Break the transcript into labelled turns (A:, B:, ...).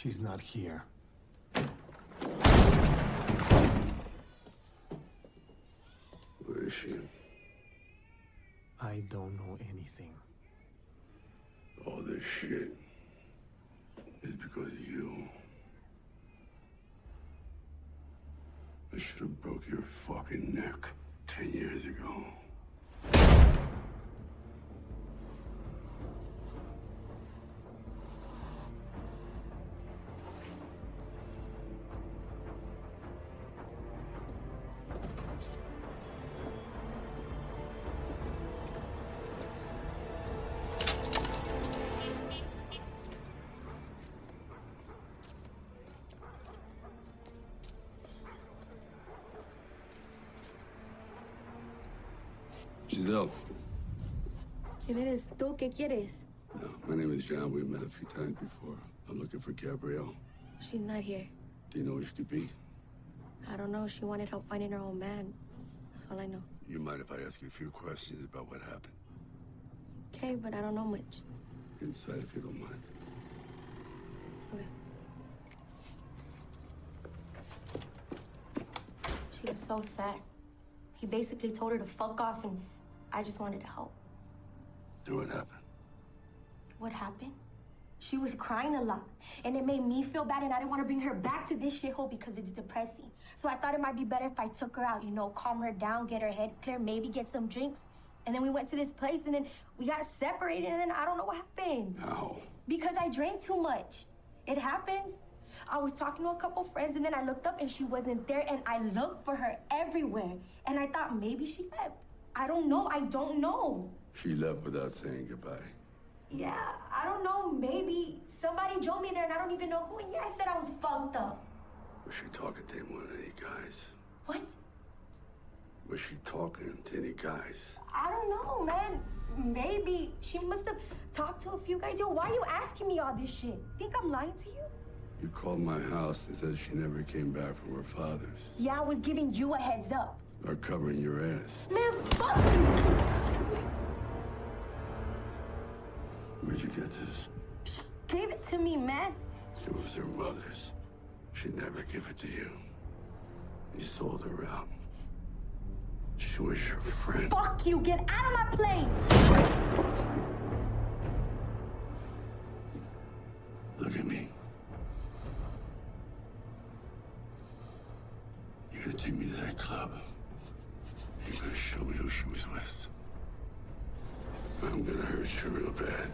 A: She's not here.
B: Where is she?
A: I don't know anything.
B: All this shit is because of you. I should have broke your fucking neck 10 years ago. Giselle.
C: ¿Quién eres tú? ¿Qué quieres?
B: No, my name is John. We've met a few times before. I'm looking for Gabrielle.
C: She's not here.
B: Do you know where she could be?
C: I don't know. She wanted help finding her own man. That's all I know.
B: You mind if I ask you a few questions about what happened?
C: Okay, but I don't know much.
B: Inside, if you don't mind.
C: Okay. She was so sad. He basically told her to fuck off, and I just wanted to help.
B: Then what happened?
C: What happened? She was crying a lot, and it made me feel bad, and I didn't want to bring her back to this shithole because it's depressing. So I thought it might be better if I took her out, you know, calm her down, get her head clear, maybe get some drinks. And then we went to this place, and then we got separated, and then I don't know what happened.
B: How?
C: Because I drank too much. It happens. I was talking to a couple friends, and then I looked up, and she wasn't there, and I looked for her everywhere. And I thought maybe she left. I don't know. I don't know.
B: She left without saying goodbye.
C: Yeah, I don't know. Maybe somebody drove me there, and I don't even know who. And yeah, I said I was fucked up.
B: Was she talking to anyone, any guys?
C: What?
B: Was she talking to any guys?
C: I don't know, man. Maybe she must have talked to a few guys. Yo, why are you asking me all this shit? Think I'm lying to you?
B: You called my house and said she never came back from her father's.
C: Yeah, I was giving you a heads up.
B: Or covering your ass.
C: Man, fuck you!
B: Where'd you get this?
C: Give it to me, man.
B: It was her mother's. She'd never give it to you. You sold her out. She was your friend.
C: Fuck you! Get out of my place!
B: Look at me. You're gonna take me to that club. You're gonna show me who she was with. I'm gonna hurt you real bad.